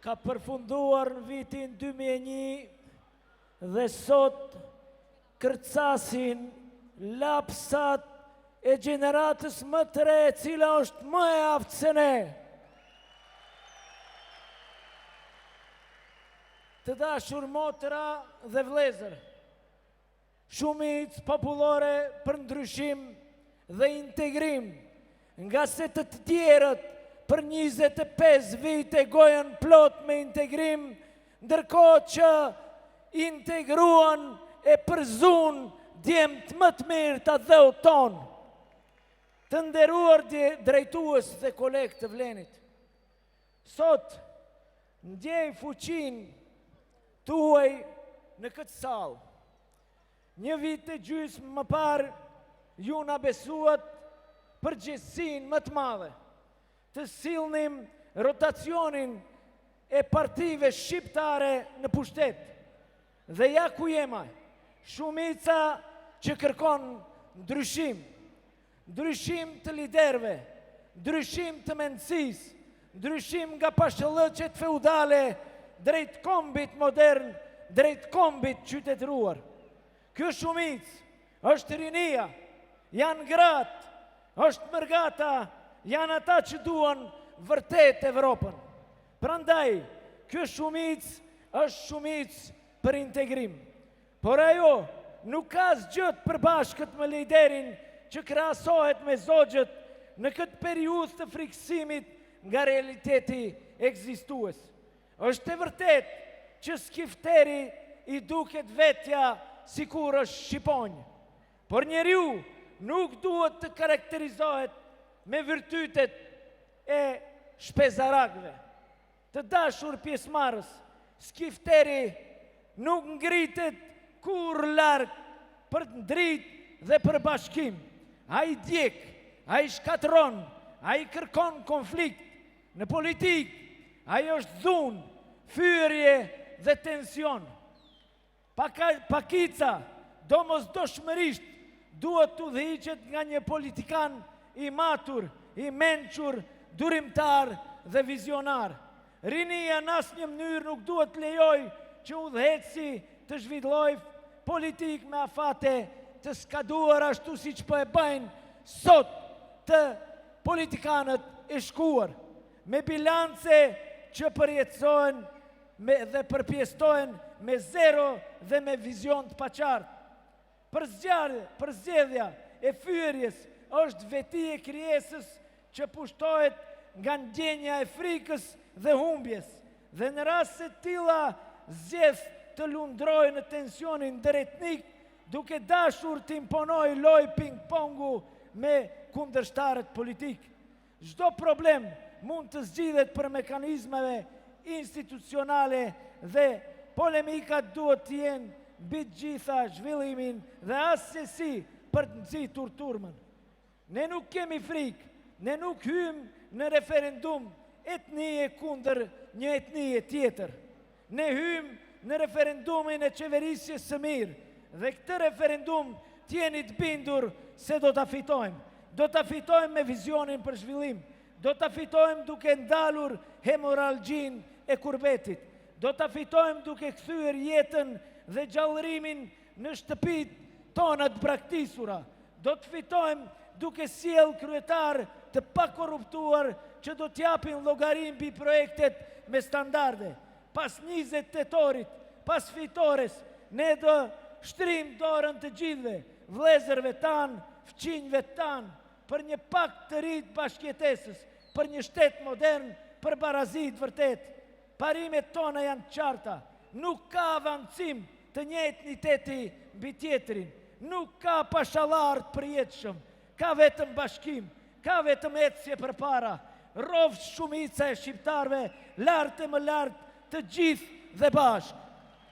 ka përfunduar në vitin 2001 dhe sot kërcasin lapsat e gjeneratës më të re, cila është më e aftë se ne. Të dashur motra dhe vlezër, shumicë popullore për ndryshim dhe integrim, nga se të tjerët për 25 vite gojen plot me integrim, ndërkohë që integruan e përzun djemët më të mirë të dheut tonë. Të nderuar drejtues dhe kolegë të Vlenit, sot ndjej fuqin tuaj në këtë salë. Një vit e gjysmë më parë ju na besuat përgjegjësinë më të madhe të sillnim rotacionin e partive shqiptare në pushtet. Dhe ja ku jema, shumica që kërkon ndryshim, ndryshim të liderëve, ndryshim të mendësisë, ndryshim nga pashëllëqet feudale drejt kombit modern, drejt kombit qytetëruar. Kjo shumicë është rinia, janë gratë, është mërgata, janë ata që duan vërtet Evropën. Prandaj, kjo shumicë është shumicë për integrim. Por ajo nuk ka asgjë të përbashkët me liderin që krahasohet me zogjët në këtë periudhë të friksimit nga realiteti ekzistues. Është e vërtet që skifteri i duket vetja sikur është shqiponjë, por njeriu nuk duhet të karakterizohet me virtytet e shpezarakëve. Të dashur pjesëmarrës, skifteri nuk ngritet kur larg për dritë dhe për bashkim. Ai djeg, ai shkatron, ai kërkon konflikt. Në politikë, ai është dhunë, fyerje dhe tension. Pakica, domosdoshmërisht, duhet të udhëhiqet nga një politikan i matur, i mençur, durimtar dhe vizionar. Rinia në asnjë mënyrë nuk duhet lejoj që udhëheci të zhvillojë politikë me afate të skaduar ashtu siç po e bëjnë sot të politikanët e shkuar, me bilance që përjetësohen dhe përpjestojnë me zero dhe me vizion të paqartë. Përzgjedhja e fyerjes është veti e krijesës që pushtohet nga ndjenja e frikës dhe humbjes, dhe në raste të tilla zgjedh të lundrojë në tensionin ndëretnik, duke dashur të imponojë loj ping-pongu me kundërshtarët politik. Çdo problem mund të zgjidhet për mekanizmave institucionale dhe polemikat duhet të jenë mbi të gjitha zhvillimin dhe asesi për të nxitur turmën. Ne nuk kemi frikë, ne nuk hymë në referendum etnie kundër një etnie tjetër. Ne hymë në referendumin e qeverisjes së mirë dhe këtë referendum t'jeni të bindur se do t'a fitojmë. Do t'a fitojmë me vizionin për zhvillim. Do t'a fitojmë duke ndalur hemoralgjin e kurbetit. Do t'a fitojmë duke kthyer jetën dhe gjallërimin në shtëpit tona të braktisura. Do të fitojmë duke sjell kryetar të pakorruptuar që do t'japin llogari mbi projektet me standarde. Pas 20 tetorit, pas fitores, ne do shtrim dorën të gjithëve, vëllezërve tanë, fëmijëve tanë, për një pakt të ri të bashkëjetesës, për një shtet modern, për barazi të vërtet. Parimet tona janë të qarta. Nuk ka avancim të një etniteti mbi tjetrin. Nuk ka pashallar të përjetshëm. Ka vetëm bashkim, ka vetëm ecje përpara. Rrofsh shumica e shqiptarëve, lart e më lart, të gjithë dhe bashkë.